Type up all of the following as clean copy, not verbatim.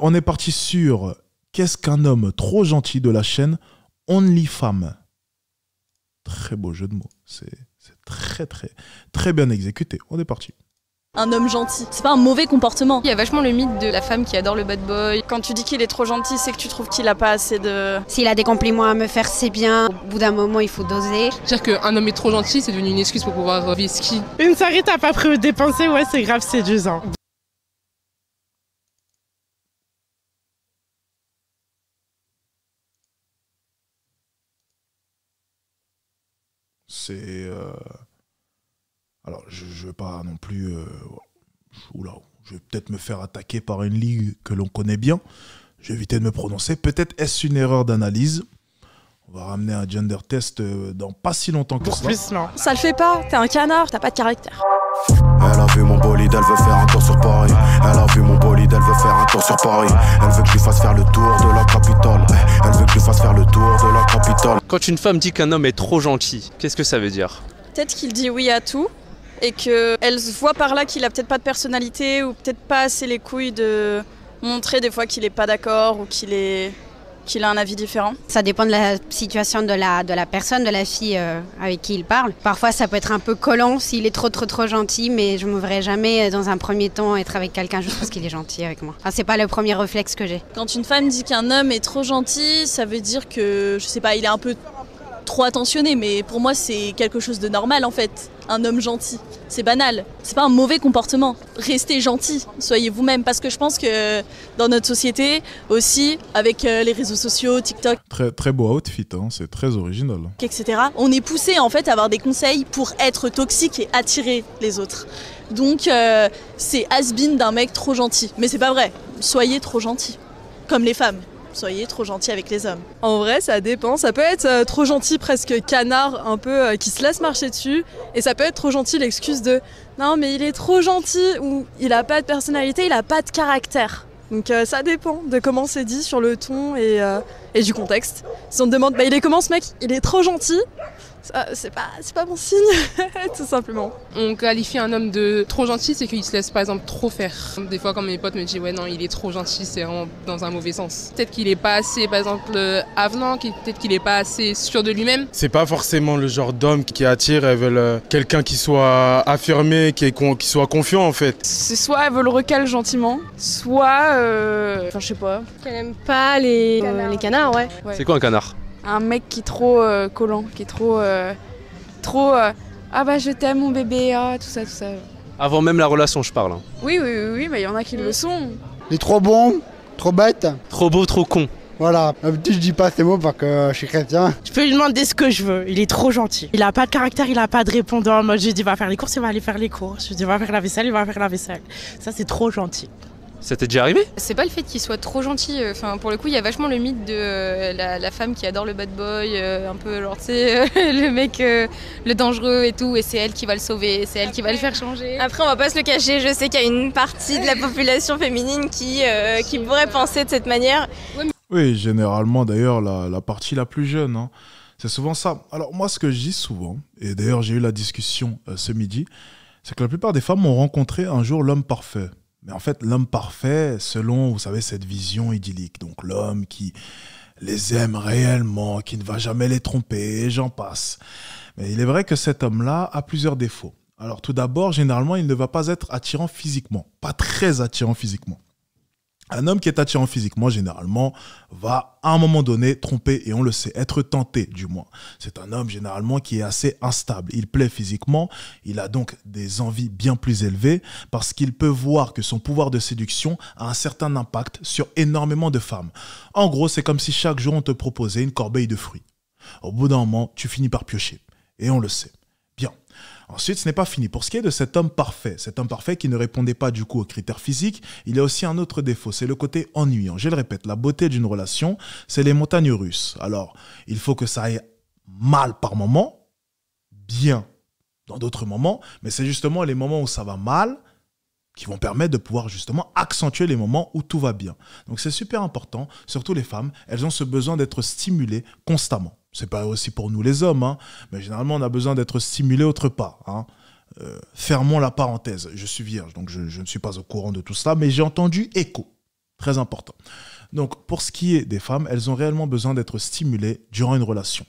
On est parti sur Qu'est-ce qu'un homme trop gentil de la chaîne OnlyFam. Très beau jeu de mots. C'est très bien exécuté. On est parti. Un homme gentil, c'est pas un mauvais comportement. Il y a vachement le mythe de la femme qui adore le bad boy. Quand tu dis qu'il est trop gentil, c'est que tu trouves qu'il a pas assez de... S'il a des compliments à me faire, c'est bien. Au bout d'un moment, il faut doser. Dire qu'un homme est trop gentil, c'est devenu une excuse pour pouvoir vivre ski. Une soirée, t'as pas prévu de dépenser, ouais, c'est grave, c'est 2 ans. C'est... Alors, je ne vais pas non plus... Oula, je vais peut-être me faire attaquer par une ligue que l'on connaît bien. Je vais éviter de me prononcer. Peut-être est-ce une erreur d'analyse. On va ramener un gender test dans pas si longtemps que Pour ça. plus, non. Ça le fait pas, t'es un canard, t'as pas de caractère. Elle a vu mon bolide, elle veut faire un tour sur Paris. Elle a vu mon bolide, elle veut faire un tour sur Paris. Elle veut que je lui fasse faire le tour de la capitale. Elle veut que je lui fasse faire le tour de la capitale. Quand une femme dit qu'un homme est trop gentil, qu'est-ce que ça veut dire? Peut-être qu'il dit oui à tout et qu'elle voit par là qu'il a peut-être pas de personnalité ou peut-être pas assez les couilles de montrer des fois qu'il est pas d'accord ou qu'il a un avis différent. Ça dépend de la situation de la personne, de la fille avec qui il parle. Parfois, ça peut être un peu collant s'il est trop gentil, mais je ne me verrai jamais dans un premier temps être avec quelqu'un juste parce qu'il est gentil avec moi. Enfin, c'est pas le premier réflexe que j'ai. Quand une femme dit qu'un homme est trop gentil, ça veut dire que, je sais pas, il est un peu trop attentionné, mais pour moi c'est quelque chose de normal en fait, un homme gentil. C'est banal, c'est pas un mauvais comportement. Restez gentil, soyez vous-même, parce que je pense que dans notre société aussi, avec les réseaux sociaux, TikTok, Très beau outfit, hein. C'est très original. etc., on est poussé en fait à avoir des conseils pour être toxique et attirer les autres. Donc c'est has-been d'un mec trop gentil, mais c'est pas vrai. Soyez trop gentil, comme les femmes. Soyez trop gentil avec les hommes. En vrai, ça dépend. Ça peut être trop gentil, presque canard, un peu qui se laisse marcher dessus. Et ça peut être trop gentil, l'excuse de non, mais il est trop gentil ou il a pas de personnalité, il a pas de caractère. Donc ça dépend de comment c'est dit sur le ton et du contexte. Si on te demande, bah il est comment ce mec? Il est trop gentil. C'est pas bon signe, tout simplement. On qualifie un homme de trop gentil, c'est qu'il se laisse par exemple trop faire. Des fois quand mes potes me disent ouais non il est trop gentil, c'est vraiment dans un mauvais sens. Peut-être qu'il est pas assez par exemple avenant, peut-être qu'il est pas assez sûr de lui-même. C'est pas forcément le genre d'homme qui attire, elles veulent quelqu'un qui soit affirmé, qui soit confiant en fait. C'est soit elle veut le recal gentiment, soit, enfin je sais pas. Qu'elle aime pas les canards, ouais. C'est quoi un canard? Un mec qui est trop collant, qui est trop ah bah je t'aime mon bébé, ah tout ça. Avant même la relation, je parle. Hein. Oui, mais il y en a qui le sont. Il est trop bon, trop bête. Trop beau, trop con. Voilà, d'habitude je dis pas ces mots parce que je suis chrétien. Je peux lui demander ce que je veux, il est trop gentil. Il a pas de caractère, il a pas de répondant. Moi je lui dis va faire les courses, il va aller faire les courses. Je lui dis va faire la vaisselle, il va faire la vaisselle. Ça c'est trop gentil. Ça t'est déjà arrivé? C'est pas le fait qu'il soit trop gentil. Enfin, pour le coup, il y a vachement le mythe de la femme qui adore le bad boy, un peu genre, tu sais, le mec, le dangereux et tout, et c'est elle qui va le sauver, c'est elle qui va le faire changer. Après, on va pas se le cacher, je sais qu'il y a une partie de la population féminine qui pourrait penser de cette manière. Oui, généralement d'ailleurs la partie la plus jeune, hein. C'est souvent ça. Alors moi ce que je dis souvent, et d'ailleurs j'ai eu la discussion ce midi, c'est que la plupart des femmes ont rencontré un jour l'homme parfait. Mais en fait, l'homme parfait, selon, vous savez, cette vision idyllique. Donc l'homme qui les aime réellement, qui ne va jamais les tromper, et j'en passe. Mais il est vrai que cet homme-là a plusieurs défauts. Alors tout d'abord, généralement, il ne va pas être attirant physiquement. Pas très attirant physiquement. Un homme qui est attirant physiquement, généralement, va à un moment donné tromper, et on le sait, être tenté du moins. C'est un homme généralement qui est assez instable. Il plaît physiquement, il a donc des envies bien plus élevées parce qu'il peut voir que son pouvoir de séduction a un certain impact sur énormément de femmes. En gros, c'est comme si chaque jour on te proposait une corbeille de fruits. Au bout d'un moment, tu finis par piocher, et on le sait. Bien. Ensuite, ce n'est pas fini. Pour ce qui est de cet homme parfait qui ne répondait pas du coup aux critères physiques, il y a aussi un autre défaut, c'est le côté ennuyant. Je le répète, la beauté d'une relation, c'est les montagnes russes. Alors, il faut que ça aille mal par moment, bien dans d'autres moments, mais c'est justement les moments où ça va mal qui vont permettre de pouvoir justement accentuer les moments où tout va bien. Donc c'est super important, surtout les femmes, elles ont ce besoin d'être stimulées constamment. C'est pas aussi pour nous les hommes, hein, mais généralement on a besoin d'être stimulés autre part. Hein. Fermons la parenthèse. Je suis vierge, donc je ne suis pas au courant de tout cela, mais j'ai entendu écho Très important. Donc, pour ce qui est des femmes, elles ont réellement besoin d'être stimulées durant une relation.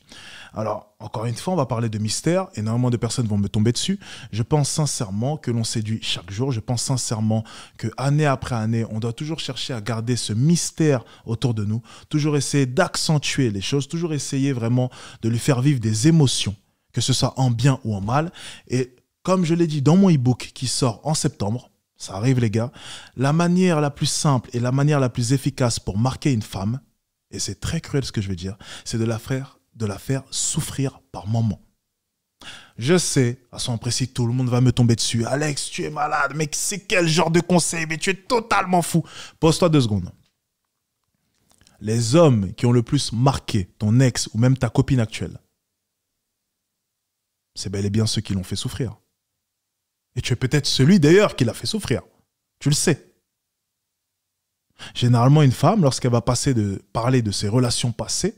Alors, encore une fois, on va parler de mystère. Énormément de personnes vont me tomber dessus. Je pense sincèrement que l'on séduit chaque jour. Je pense sincèrement que année après année, on doit toujours chercher à garder ce mystère autour de nous. Toujours essayer d'accentuer les choses. Toujours essayer vraiment de lui faire vivre des émotions, que ce soit en bien ou en mal. Et comme je l'ai dit dans mon e-book qui sort en septembre, ça arrive les gars, la manière la plus simple et la manière la plus efficace pour marquer une femme, et c'est très cruel ce que je veux dire, c'est de la faire souffrir par moments. Je sais, à son précis, tout le monde va me tomber dessus. Alex, tu es malade, mais c'est quel genre de conseil? Mais tu es totalement fou. Pose-toi 2 secondes. Les hommes qui ont le plus marqué ton ex ou même ta copine actuelle, c'est bel et bien ceux qui l'ont fait souffrir. Et tu es peut-être celui d'ailleurs qui l'a fait souffrir. Tu le sais. Généralement, une femme, lorsqu'elle va parler de ses relations passées,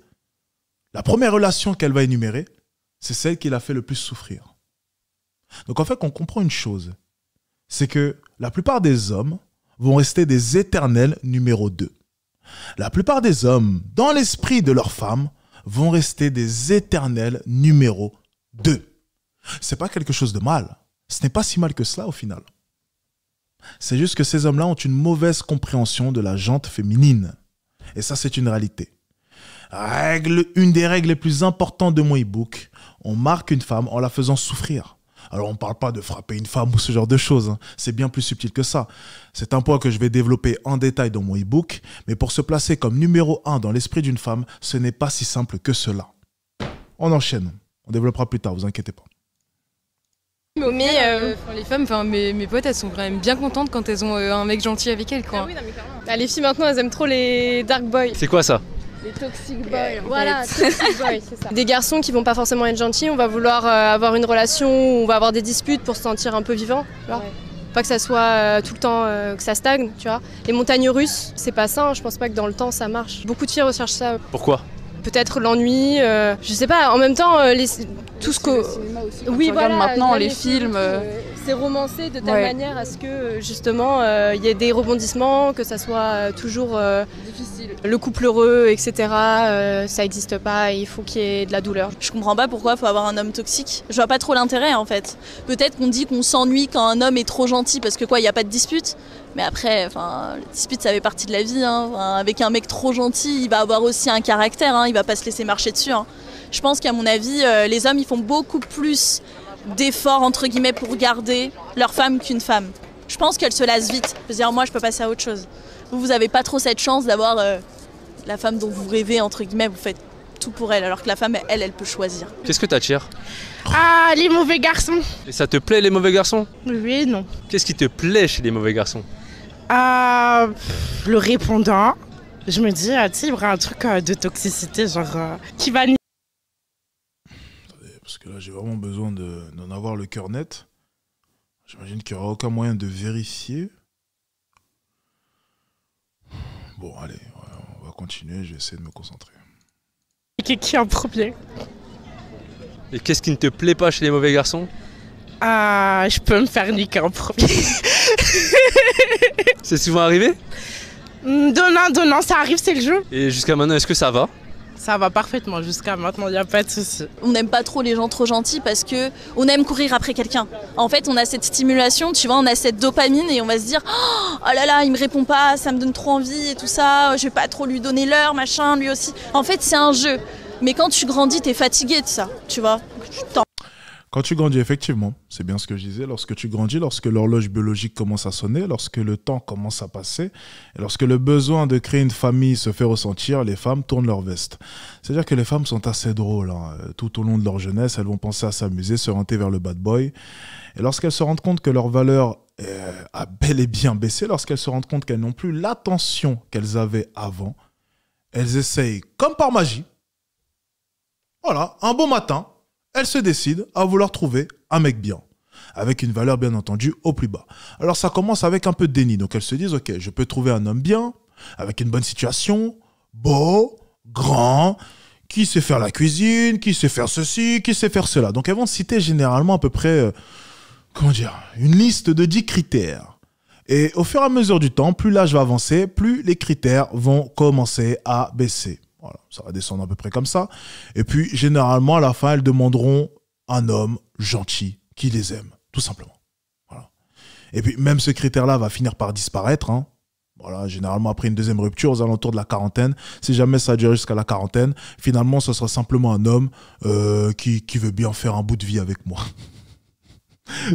la première relation qu'elle va énumérer, c'est celle qui l'a fait le plus souffrir. Donc en fait, on comprend une chose, c'est que la plupart des hommes vont rester des éternels numéro 2. La plupart des hommes, dans l'esprit de leur femme, vont rester des éternels numéro 2. C'est pas quelque chose de mal. Ce n'est pas si mal que cela au final. C'est juste que ces hommes-là ont une mauvaise compréhension de la jante féminine. Et ça, c'est une réalité. Une des règles les plus importantes de mon e-book, on marque une femme en la faisant souffrir. Alors, on ne parle pas de frapper une femme ou ce genre de choses. C'est bien plus subtil que ça. C'est un point que je vais développer en détail dans mon e-book. Mais pour se placer comme numéro 1 dans l'esprit d'une femme, ce n'est pas si simple que cela. On enchaîne. On développera plus tard, vous inquiétez pas. Mais les femmes, mes potes, elles sont quand même bien contentes quand elles ont un mec gentil avec elles, quoi. Ah oui, non, mais carrément. Les filles maintenant, elles aiment trop les dark boys. C'est quoi ça? Les toxic boys. Voilà, toxic boys, c'est ça. Des garçons qui vont pas forcément être gentils, on va vouloir avoir une relation où on va avoir des disputes pour se sentir un peu vivant, tu vois. Ouais. Pas que ça soit tout le temps que ça stagne, tu vois. Les montagnes russes, c'est pas ça, hein. Je pense pas que dans le temps ça marche. Beaucoup de filles recherchent ça. Pourquoi? Peut-être l'ennui, je sais pas, en même temps, tout ce que... Oui, voilà, maintenant, les films... C'est romancé de telle manière à ce que, justement, il y ait des rebondissements, que ça soit toujours difficile. Le couple heureux, etc., ça n'existe pas, il faut qu'il y ait de la douleur. Je comprends pas pourquoi il faut avoir un homme toxique. Je vois pas trop l'intérêt, en fait. Peut-être qu'on dit qu'on s'ennuie quand un homme est trop gentil, parce que quoi, il n'y a pas de dispute. Mais après, les disputes, ça fait partie de la vie. Hein. Avec un mec trop gentil, il va avoir aussi un caractère. Hein. Il va pas se laisser marcher dessus. Hein. Je pense qu'à mon avis, les hommes, ils font beaucoup plus d'efforts, entre guillemets, pour garder leur femme qu'une femme. Je pense qu'elle se lasse vite. Je veux dire, moi, je peux passer à autre chose. Vous avez pas trop cette chance d'avoir la femme dont vous rêvez, entre guillemets. Vous faites tout pour elle, alors que la femme, elle peut choisir. Qu'est-ce que t'attires? Ah, les mauvais garçons. Et ça te plaît, les mauvais garçons? Oui et non. Qu'est-ce qui te plaît chez les mauvais garçons? Le répondant. Je me dis, tu sais, il y aura un truc de toxicité, genre, qui va... Attendez, parce que là, j'ai vraiment besoin d'en avoir le cœur net. J'imagine qu'il n'y aura aucun moyen de vérifier. Bon, allez, on va continuer, je vais essayer de me concentrer. Qui en premier? Et qu'est-ce qui ne te plaît pas chez les mauvais garçons? Je peux me faire niquer en premier. C'est souvent arrivé? Donnant, ça arrive, c'est le jeu. Et jusqu'à maintenant, est-ce que ça va? Ça va parfaitement, jusqu'à maintenant, il n'y a pas de souci. On n'aime pas trop les gens trop gentils parce qu'on aime courir après quelqu'un. En fait, on a cette stimulation, tu vois, on a cette dopamine et on va se dire « Oh là là, il me répond pas, ça me donne trop envie et tout ça, je vais pas trop lui donner l'heure, machin, lui aussi. » En fait, c'est un jeu. Mais quand tu grandis, t'es fatigué de ça, tu vois. Quand tu grandis, effectivement, c'est bien ce que je disais, lorsque tu grandis, lorsque l'horloge biologique commence à sonner, lorsque le temps commence à passer, et lorsque le besoin de créer une famille se fait ressentir, les femmes tournent leur veste. C'est-à-dire que les femmes sont assez drôles. Hein. Tout au long de leur jeunesse, elles vont penser à s'amuser, s'orienter vers le bad boy. Et lorsqu'elles se rendent compte que leur valeur a bel et bien baissé, lorsqu'elles se rendent compte qu'elles n'ont plus l'attention qu'elles avaient avant, elles essayent, comme par magie, voilà, un beau matin, elle se décide à vouloir trouver un mec bien, avec une valeur bien entendu au plus bas. Alors ça commence avec un peu de déni, donc elles se disent ok, je peux trouver un homme bien, avec une bonne situation, beau, grand, qui sait faire la cuisine, qui sait faire ceci, qui sait faire cela. Donc elles vont citer généralement à peu près, une liste de 10 critères. Et au fur et à mesure du temps, plus l'âge va avancer, plus les critères vont commencer à baisser. Voilà, ça va descendre à peu près comme ça. Et puis, généralement, à la fin, elles demanderont un homme gentil qui les aime, tout simplement. Voilà. Et puis, même ce critère-là va finir par disparaître. Hein. Voilà, généralement, après une deuxième rupture, aux alentours de la quarantaine, si jamais ça dure jusqu'à la quarantaine, finalement, ce sera simplement un homme qui veut bien faire un bout de vie avec moi.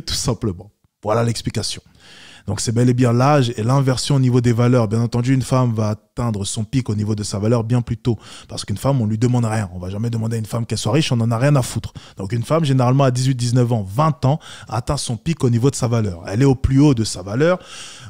Tout simplement. Voilà l'explication. Donc, c'est bel et bien l'âge et l'inversion au niveau des valeurs. Bien entendu, une femme va atteindre son pic au niveau de sa valeur bien plus tôt. Parce qu'une femme, on ne lui demande rien. On ne va jamais demander à une femme qu'elle soit riche, on n'en a rien à foutre. Donc, une femme, généralement, à 18, 19 ans, 20 ans, atteint son pic au niveau de sa valeur. Elle est au plus haut de sa valeur.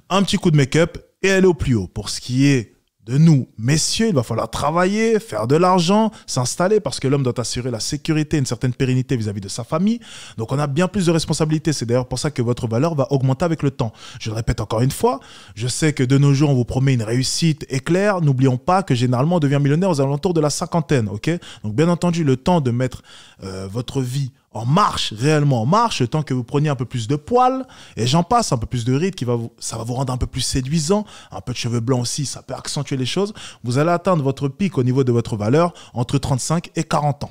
Un petit coup de make-up et elle est au plus haut. Pour ce qui est de nous, messieurs, il va falloir travailler, faire de l'argent, s'installer parce que l'homme doit assurer la sécurité, une certaine pérennité vis-à-vis de sa famille. Donc, on a bien plus de responsabilités. C'est d'ailleurs pour ça que votre valeur va augmenter avec le temps. Je le répète encore une fois, je sais que de nos jours, on vous promet une réussite éclair. N'oublions pas que généralement, on devient millionnaire aux alentours de la cinquantaine. Okay, donc, bien entendu, le temps de mettre votre vie en marche, réellement en marche, le temps que vous preniez un peu plus de poils, et j'en passe, un peu plus de rides, ça va vous rendre un peu plus séduisant, un peu de cheveux blancs aussi, ça peut accentuer les choses. Vous allez atteindre votre pic au niveau de votre valeur entre 35 et 40 ans.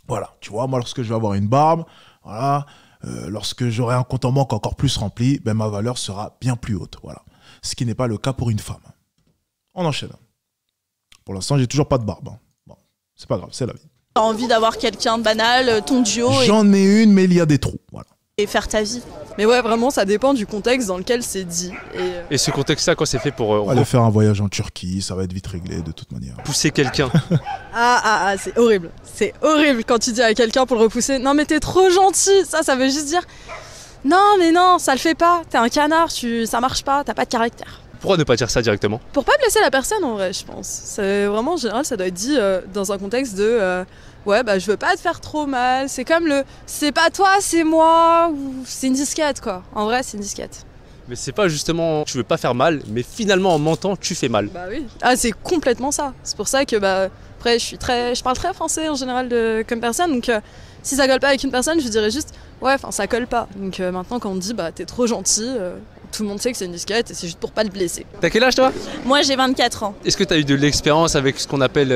Voilà, tu vois, moi lorsque je vais avoir une barbe, voilà, lorsque j'aurai un compte en banque encore plus rempli, ben, ma valeur sera bien plus haute. Voilà. Ce qui n'est pas le cas pour une femme. On enchaîne. Pour l'instant, j'ai toujours pas de barbe. Hein. Bon, c'est pas grave, c'est la vie. T'as envie d'avoir quelqu'un de banal, ton duo. J'en ai une, mais il y a des trous. Voilà. Et faire ta vie. Mais ouais, vraiment, ça dépend du contexte dans lequel c'est dit. Et ce contexte-là, quoi, c'est fait pour aller faire un voyage en Turquie, ça va être vite réglé de toute manière. Pousser quelqu'un. C'est horrible. C'est horrible quand tu dis à quelqu'un pour le repousser, non mais t'es trop gentil. Ça veut juste dire, non mais non, ça le fait pas. T'es un canard, ça marche pas, t'as pas de caractère. Pourquoi ne pas dire ça directement? Pour pas blesser la personne en vrai, je pense. C'est vraiment en général, ça doit être dit dans un contexte de ouais, bah je veux pas te faire trop mal. C'est comme le c'est pas toi, c'est moi, ou c'est une disquette quoi. En vrai, c'est une disquette. Mais c'est pas justement tu veux pas faire mal, mais finalement en mentant, tu fais mal. Bah oui. Ah, c'est complètement ça. C'est pour ça que bah après je parle très français en général comme personne, donc si ça colle pas avec une personne, je dirais juste ouais, enfin ça colle pas. Donc maintenant quand on dit bah t'es trop gentil, tout le monde sait que c'est une disquette et c'est juste pour pas le blesser. T'as quel âge toi? Moi j'ai 24 ans. Est-ce que t'as eu de l'expérience avec ce qu'on appelle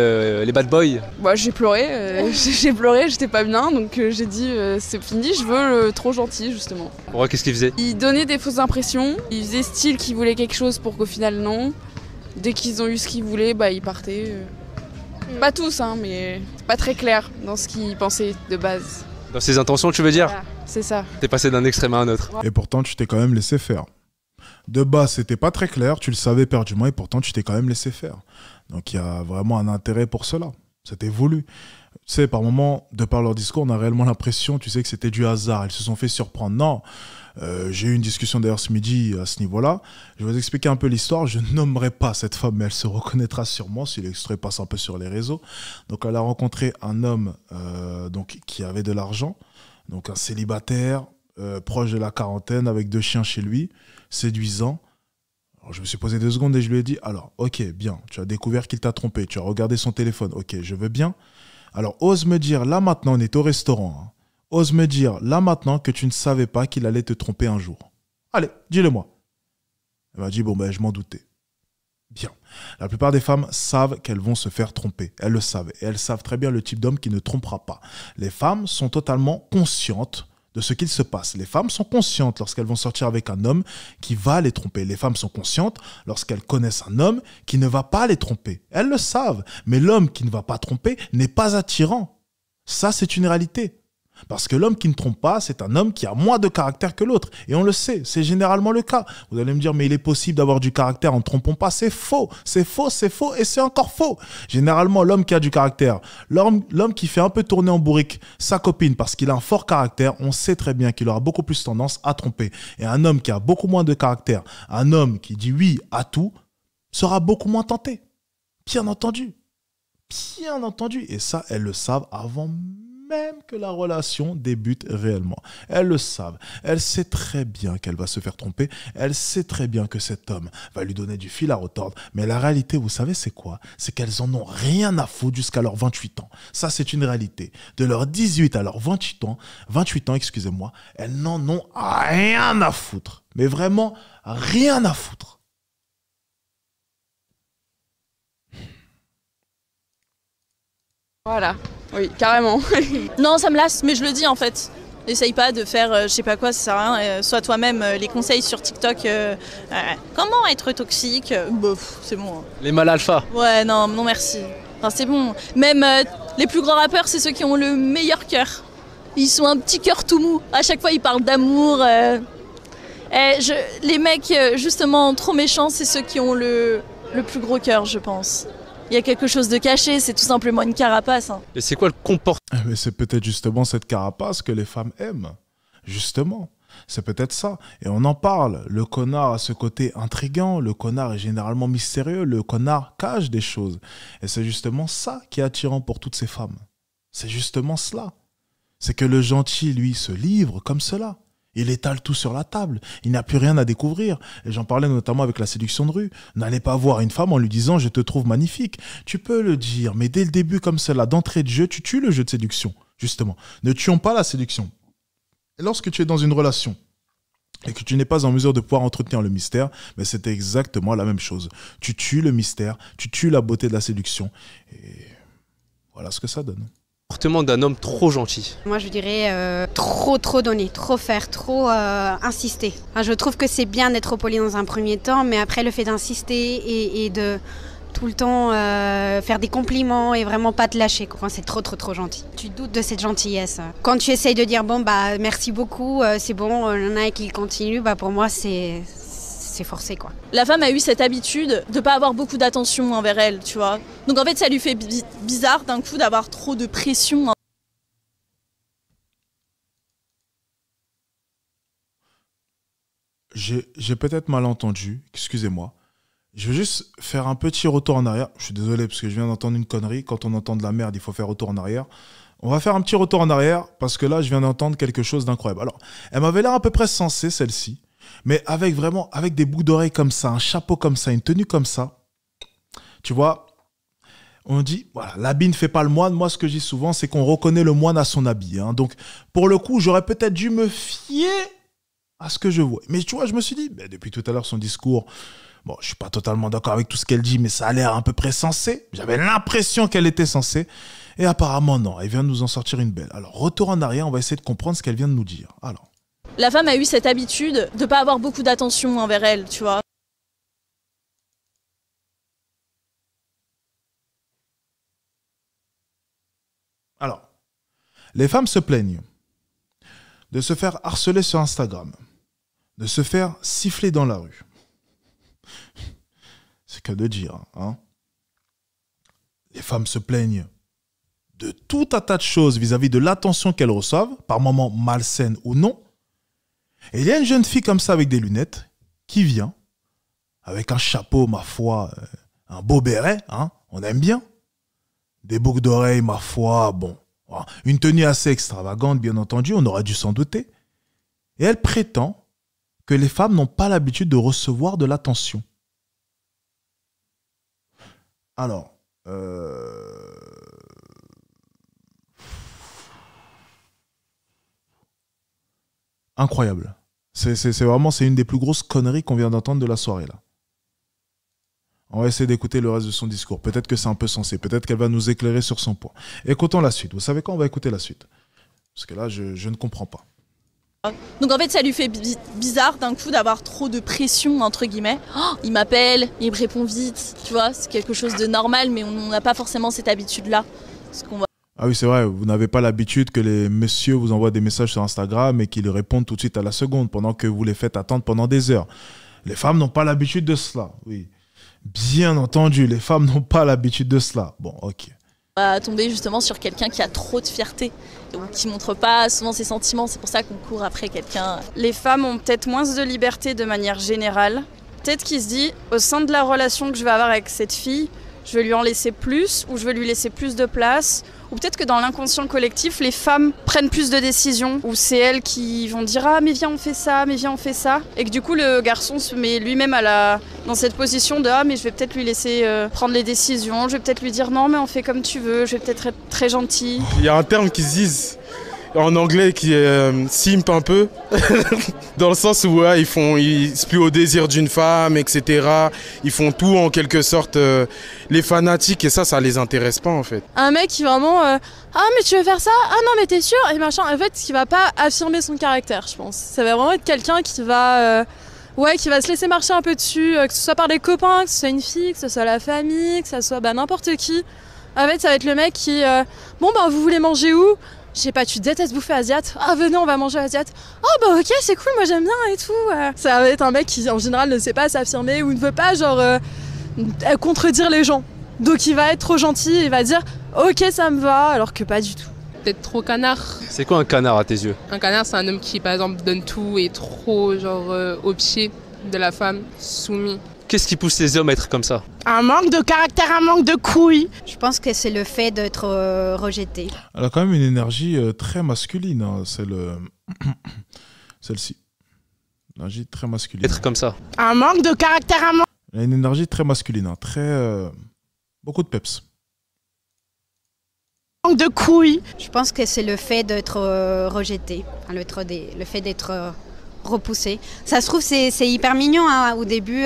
les bad boys? Bah j'ai pleuré, j'étais pas bien, donc j'ai dit c'est fini, je veux le trop gentil justement. Pourquoi? Qu'est-ce qu'il faisait? Il donnait des fausses impressions, il faisait style qu'il voulait quelque chose pour qu'au final non. Dès qu'ils ont eu ce qu'ils voulaient, bah ils partaient. Pas tous, hein, mais c'est pas très clair dans ce qu'ils pensaient de base. Dans ses intentions, tu veux dire? Voilà, c'est ça. T'es passé d'un extrême à un autre. Et pourtant, tu t'es quand même laissé faire. De base, c'était pas très clair, tu le savais perdument et pourtant, tu t'es quand même laissé faire. Donc, il y a vraiment un intérêt pour cela. C'était voulu. Tu sais, par moments, de par leur discours, on a réellement l'impression, tu sais, que c'était du hasard. Ils se sont fait surprendre. Non. J'ai eu une discussion d'ailleurs ce midi à ce niveau-là. Je vais vous expliquer un peu l'histoire. Je nommerai pas cette femme, mais elle se reconnaîtra sûrement si l'extrait passe un peu sur les réseaux. Donc, elle a rencontré un homme donc, qui avait de l'argent, donc un célibataire, proche de la quarantaine, avec 2 chiens chez lui, séduisant. Alors, je me suis posé 2 secondes et je lui ai dit, alors, ok, bien, tu as découvert qu'il t'a trompé, tu as regardé son téléphone, ok, je veux bien. Alors, ose me dire, là maintenant, on est au restaurant, hein. Ose me dire, là maintenant, que tu ne savais pas qu'il allait te tromper un jour. Allez, dis-le-moi. Elle m'a dit, bon, ben, je m'en doutais. Bien. La plupart des femmes savent qu'elles vont se faire tromper. Elles le savent. Et elles savent très bien le type d'homme qui ne trompera pas. Les femmes sont totalement conscientes de ce qu'il se passe. Les femmes sont conscientes lorsqu'elles vont sortir avec un homme qui va les tromper. Les femmes sont conscientes lorsqu'elles connaissent un homme qui ne va pas les tromper. Elles le savent. Mais l'homme qui ne va pas tromper n'est pas attirant. Ça, c'est une réalité. Parce que l'homme qui ne trompe pas, c'est un homme qui a moins de caractère que l'autre. Et on le sait, c'est généralement le cas. Vous allez me dire, mais il est possible d'avoir du caractère en ne trompant pas. C'est faux, c'est faux, c'est faux et c'est encore faux. Généralement, l'homme qui a du caractère, l'homme qui fait un peu tourner en bourrique sa copine parce qu'il a un fort caractère, on sait très bien qu'il aura beaucoup plus tendance à tromper. Et un homme qui a beaucoup moins de caractère, un homme qui dit oui à tout, sera beaucoup moins tenté. Bien entendu. Bien entendu. Et ça, elles le savent avant même que la relation débute réellement. Elles le savent. Elle sait très bien qu'elle va se faire tromper. Elle sait très bien que cet homme va lui donner du fil à retordre. Mais la réalité, vous savez, c'est quoi? C'est qu'elles en ont rien à foutre jusqu'à leurs 28 ans. Ça, c'est une réalité. De leurs 18 à leurs 28 ans, excusez-moi, elles n'en ont rien à foutre. Mais vraiment, rien à foutre. Voilà, oui, carrément. Non, ça me lasse, mais je le dis en fait. N'essaye pas de faire je sais pas quoi, ça sert à rien. Sois toi-même, les conseils sur TikTok, comment être toxique, c'est bon. Les mâles alpha. Ouais, non merci. Enfin, c'est bon. Même les plus grands rappeurs, c'est ceux qui ont le meilleur cœur. Ils sont un petit cœur tout mou. À chaque fois, ils parlent d'amour. Les mecs, justement, trop méchants, c'est ceux qui ont le plus gros cœur, je pense. Il y a quelque chose de caché, c'est tout simplement une carapace. Hein. Et c'est quoi le comportement? C'est peut-être justement cette carapace que les femmes aiment. Justement. C'est peut-être ça. Et on en parle. Le connard a ce côté intriguant. Le connard est généralement mystérieux. Le connard cache des choses. Et c'est justement ça qui est attirant pour toutes ces femmes. C'est justement cela. C'est que le gentil, lui, se livre comme cela. Il étale tout sur la table. Il n'a plus rien à découvrir. Et j'en parlais notamment avec la séduction de rue. N'allez pas voir une femme en lui disant « je te trouve magnifique ». Tu peux le dire, mais dès le début comme cela, d'entrée de jeu, tu tues le jeu de séduction, justement. Ne tuons pas la séduction. Et lorsque tu es dans une relation et que tu n'es pas en mesure de pouvoir entretenir le mystère, mais c'est exactement la même chose. Tu tues le mystère, tu tues la beauté de la séduction. Et voilà ce que ça donne. Comportement d'un homme trop gentil. Moi je dirais trop donner, trop faire, trop insister. Enfin, je trouve que c'est bien d'être poli dans un premier temps, mais après le fait d'insister et de tout le temps faire des compliments et vraiment pas te lâcher quand c'est trop gentil. Tu doutes de cette gentillesse. Quand tu essayes de dire bon bah merci beaucoup, c'est bon, il y en a qui continuent, bah pour moi c'est forcé quoi. La femme a eu cette habitude de pas avoir beaucoup d'attention envers elle, tu vois. Donc en fait ça lui fait bizarre d'un coup d'avoir trop de pression. J'ai peut-être mal entendu, excusez-moi. Je vais juste faire un petit retour en arrière. Je suis désolé parce que je viens d'entendre une connerie. Quand on entend de la merde, il faut faire retour en arrière. On va faire un petit retour en arrière parce que là, je viens d'entendre quelque chose d'incroyable. Alors, elle m'avait l'air à peu près sensée, celle-ci. Mais avec des boucles d'oreilles comme ça, un chapeau comme ça, une tenue comme ça. Tu vois, on dit, voilà, l'habit ne fait pas le moine. Moi, ce que je dis souvent, c'est qu'on reconnaît le moine à son habit. Hein. Donc, pour le coup, j'aurais peut-être dû me fier à ce que je vois. Mais tu vois, je me suis dit, depuis tout à l'heure, son discours, bon, je ne suis pas totalement d'accord avec tout ce qu'elle dit, mais ça a l'air à peu près sensé. J'avais l'impression qu'elle était sensée. Et apparemment, non, elle vient de nous en sortir une belle. Alors, retour en arrière, on va essayer de comprendre ce qu'elle vient de nous dire. Alors. La femme a eu cette habitude de pas avoir beaucoup d'attention envers elle, tu vois. Alors, les femmes se plaignent de se faire harceler sur Instagram, de se faire siffler dans la rue. C'est que de dire, hein. Les femmes se plaignent de tout un tas de choses vis-à-vis de l'attention qu'elles reçoivent, par moments malsaines ou non. Et il y a une jeune fille comme ça avec des lunettes qui vient, avec un chapeau, ma foi, un beau béret, hein, on aime bien. Des boucles d'oreilles, ma foi, bon. Une tenue assez extravagante, bien entendu, on aurait dû s'en douter. Et elle prétend que les femmes n'ont pas l'habitude de recevoir de l'attention. Alors, incroyable. C'est vraiment une des plus grosses conneries qu'on vient d'entendre de la soirée là. On va essayer d'écouter le reste de son discours. Peut-être que c'est un peu sensé. Peut-être qu'elle va nous éclairer sur son point. Écoutons la suite. Vous savez quoi? On va écouter la suite. Parce que là, je ne comprends pas. Donc en fait, ça lui fait bizarre d'un coup d'avoir trop de pression, entre guillemets. Oh, il m'appelle, il me répond vite. Tu vois, c'est quelque chose de normal, mais on n'a pas forcément cette habitude-là. Ah oui, c'est vrai. Vous n'avez pas l'habitude que les messieurs vous envoient des messages sur Instagram et qu'ils répondent tout de suite à la seconde pendant que vous les faites attendre pendant des heures. Les femmes n'ont pas l'habitude de cela, oui. Bien entendu, les femmes n'ont pas l'habitude de cela. Bon, ok. On va tomber justement sur quelqu'un qui a trop de fierté, donc qui montre pas souvent ses sentiments. C'est pour ça qu'on court après quelqu'un. Les femmes ont peut-être moins de liberté de manière générale. Peut-être qu'il se dit, au sein de la relation que je vais avoir avec cette fille, je vais lui en laisser plus, ou je vais lui laisser plus de place, Ou peut-être que dans l'inconscient collectif, les femmes prennent plus de décisions, où c'est elles qui vont dire « Ah mais viens on fait ça, mais viens on fait ça ». Et que du coup le garçon se met lui-même dans cette position de « Ah mais je vais peut-être lui laisser prendre les décisions, je vais peut-être lui dire non mais on fait comme tu veux, je vais peut-être être très gentil ». Il y a un terme qui se dit en anglais qui est simp un peu, dans le sens où ils se plient au désir d'une femme, etc. Ils font tout en quelque sorte, les fanatiques, et ça les intéresse pas en fait. Un mec qui vraiment ah mais tu veux faire ça, ah non mais t'es sûr, et machin, en fait qui va pas affirmer son caractère, je pense. Ça va vraiment être quelqu'un qui va qui va se laisser marcher un peu dessus, que ce soit par les copains, que ce soit une fille, que ce soit la famille, que ce soit n'importe qui. En fait ça va être le mec qui bon bah vous voulez manger où? Je sais pas, tu détestes bouffer asiate. Ah venez, on va manger asiate. Oh bah ok, c'est cool, moi j'aime bien et tout. Ça va être un mec qui en général ne sait pas s'affirmer ou ne veut pas contredire les gens. Donc il va être trop gentil, il va dire ok ça me va, alors que pas du tout. Peut-être trop canard. C'est quoi un canard à tes yeux? Un canard, c'est un homme qui par exemple donne tout et trop au pied de la femme, soumis. Qu'est-ce qui pousse les hommes à être comme ça? Un manque de caractère, un manque de couilles. Je pense que c'est le fait d'être rejeté. Elle a quand même une énergie très masculine, hein. C'est celle-ci. Énergie très masculine. Être comme ça. Un manque de caractère, un manque. Elle a une énergie très masculine, hein. Beaucoup de peps. Manque de couilles. Je pense que c'est le fait d'être rejeté, enfin, le fait d'être repoussé. Ça se trouve c'est hyper mignon, hein. Au début.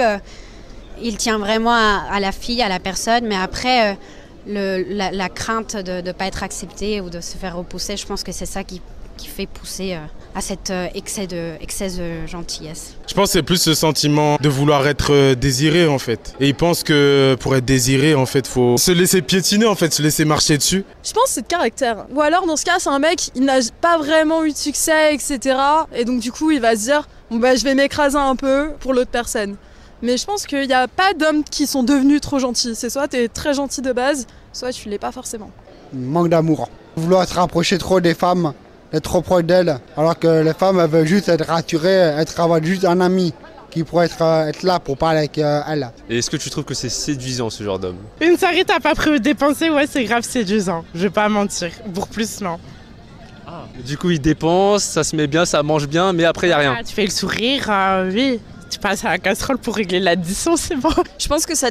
Il tient vraiment à la fille, à la personne, mais après, la crainte de ne pas être accepté ou de se faire repousser, je pense que c'est ça qui fait pousser à cet excès de gentillesse. Je pense que c'est plus ce sentiment de vouloir être désiré en fait. Et il pense que pour être désiré, en fait, faut se laisser piétiner, en fait, se laisser marcher dessus. Je pense que c'est de caractère. Ou alors, dans ce cas, c'est un mec, il n'a pas vraiment eu de succès, etc. Et donc, du coup, il va se dire, bon, bah, je vais m'écraser un peu pour l'autre personne. Mais je pense qu'il n'y a pas d'hommes qui sont devenus trop gentils. C'est soit tu es très gentil de base, soit tu l'es pas forcément. Manque d'amour. Vouloir se rapprocher trop des femmes, être trop proche d'elles, alors que les femmes elles veulent juste être rassurées, avoir juste un ami qui pourrait être là pour parler avec elles. Et est-ce que tu trouves que c'est séduisant ce genre d'homme? Une soirée t'as pas prévu de dépenser, ouais c'est grave séduisant. Je vais pas mentir. Pour plus non. Ah. Du coup il dépense, ça se met bien, ça mange bien, mais après il n'y a rien. Ah, tu fais le sourire, oui. Tu passes à la casserole pour régler l'addition, c'est bon. Je pense que ça...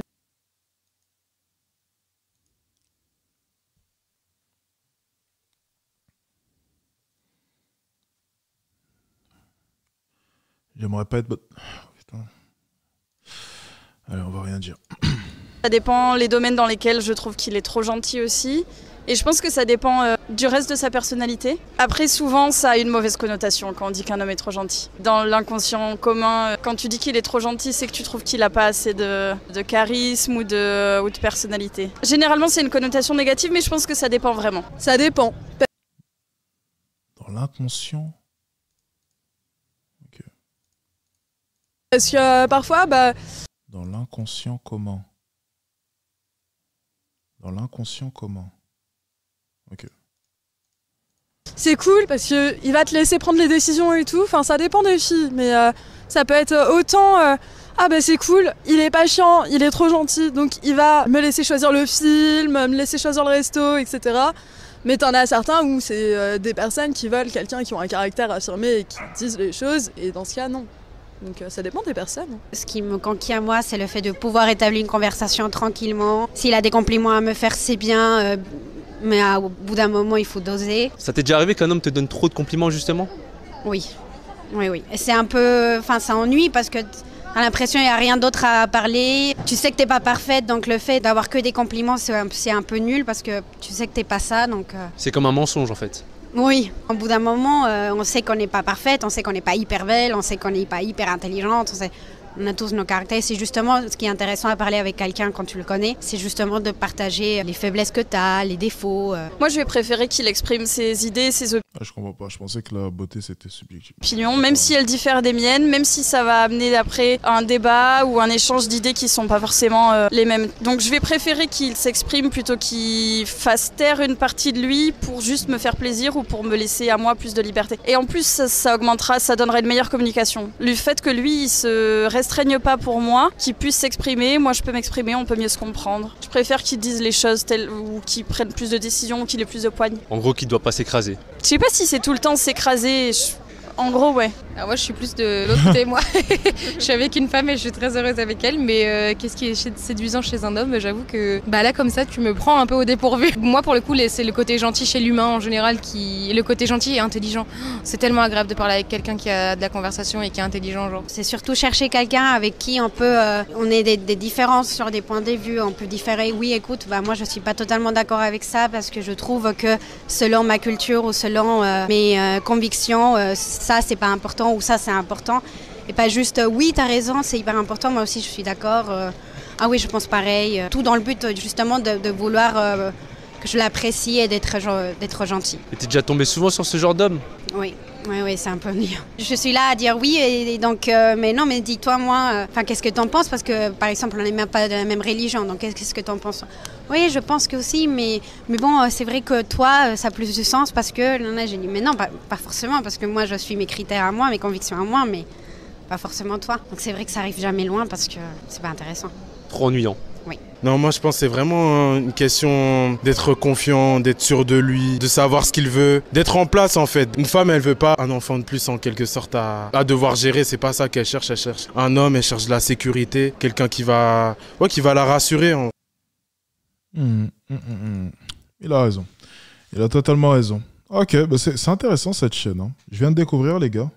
J'aimerais pas être... Putain. Allez, on va rien dire. Ça dépend les domaines dans lesquels je trouve qu'il est trop gentil aussi. Et je pense que ça dépend du reste de sa personnalité. Après, souvent, ça a une mauvaise connotation quand on dit qu'un homme est trop gentil. Dans l'inconscient commun, quand tu dis qu'il est trop gentil, c'est que tu trouves qu'il n'a pas assez de charisme ou de personnalité. Généralement, c'est une connotation négative, mais je pense que ça dépend vraiment. Ça dépend. Dans l'inconscient. Ok. Parce que parfois, Dans l'inconscient comment? Dans l'inconscient comment? Ok. c'est cool parce qu'il va te laisser prendre les décisions et tout. Enfin, ça dépend des filles, mais ça peut être autant ah bah c'est cool, il est pas chiant, il est trop gentil, donc il va me laisser choisir le film, me laisser choisir le resto, etc. Mais t'en as certains où c'est des personnes qui veulent quelqu'un qui ont un caractère affirmé et qui disent les choses, et dans ce cas, non. Donc ça dépend des personnes. Ce qui me conquiert à moi, c'est le fait de pouvoir établir une conversation tranquillement. S'il a des compliments à me faire, c'est bien. Mais au bout d'un moment, il faut doser. Ça t'est déjà arrivé qu'un homme te donne trop de compliments justement? Oui. Et c'est un peu... Enfin, ça ennuie parce que t'as l'impression qu'il n'y a rien d'autre à parler. Tu sais que t'es pas parfaite, donc le fait d'avoir que des compliments, c'est un peu nul parce que tu sais que t'es pas ça, donc... C'est comme un mensonge en fait. Oui, au bout d'un moment, on sait qu'on n'est pas parfaite, on sait qu'on n'est pas hyper belle, on sait qu'on n'est pas hyper intelligente, on a tous nos caractères. C'est justement ce qui est intéressant à parler avec quelqu'un quand tu le connais, c'est justement de partager les faiblesses que tu as, les défauts. Moi, je vais préférer qu'il exprime ses idées, ses opinions. Je comprends pas. Je pensais que la beauté, c'était subjectif. Opinion, même si elle diffère des miennes, même si ça va amener après un débat ou un échange d'idées qui sont pas forcément les mêmes. Donc je vais préférer qu'il s'exprime plutôt qu'il fasse taire une partie de lui pour juste me faire plaisir ou pour me laisser à moi plus de liberté. Et en plus, ça augmentera, ça donnera une meilleure communication. Le fait que lui, il se restreigne pas pour moi, qu'il puisse s'exprimer, moi je peux m'exprimer, on peut mieux se comprendre. Je préfère qu'il dise les choses telles ou qu'il prenne plus de décisions ou qu'il ait plus de poigne. En gros, qu'il ne doit pas s'écraser. Je sais pas si c'est tout le temps s'écraser. En gros, ouais. Alors moi, je suis plus de l'autre côté, moi. Je suis avec une femme et je suis très heureuse avec elle, mais qu'est-ce qui est séduisant chez un homme? J'avoue que là, comme ça, tu me prends un peu au dépourvu. Moi, pour le coup, c'est le côté gentil chez l'humain en général le côté gentil et intelligent. C'est tellement agréable de parler avec quelqu'un qui a de la conversation et qui est intelligent, genre. C'est surtout chercher quelqu'un avec qui on peut, on ait des différences sur des points de vue, on peut différer. Oui, écoute, moi, je suis pas totalement d'accord avec ça parce que je trouve que selon ma culture ou selon mes convictions, ça, c'est pas important ou ça c'est important et pas juste oui t'as raison c'est hyper important, moi aussi je suis d'accord, ah oui je pense pareil, tout dans le but justement de vouloir que je l'apprécie et d'être gentil. Et t'es déjà tombé souvent sur ce genre d'homme? Oui, c'est un peu mieux. Je suis là à dire oui et donc mais non mais dis-toi moi, qu'est-ce que t'en penses parce que par exemple on n'est même pas de la même religion donc qu'est-ce que t'en penses? Oui je pense que aussi mais bon c'est vrai que toi ça a plus de sens parce que là j'ai dit mais non pas forcément parce que moi je suis mes critères à moi, mes convictions à moi mais pas forcément toi. Donc c'est vrai que ça arrive jamais loin parce que c'est pas intéressant. Trop ennuyant. Oui. Non, moi je pense que c'est vraiment une question d'être confiant, d'être sûr de lui, de savoir ce qu'il veut, d'être en place en fait. Une femme elle veut pas un enfant de plus en quelque sorte à devoir gérer, c'est pas ça qu'elle cherche, elle cherche un homme, elle cherche de la sécurité, quelqu'un qui va la rassurer. Il a raison, il a totalement raison. Ok, c'est intéressant cette chaîne, hein. Je viens de découvrir les gars.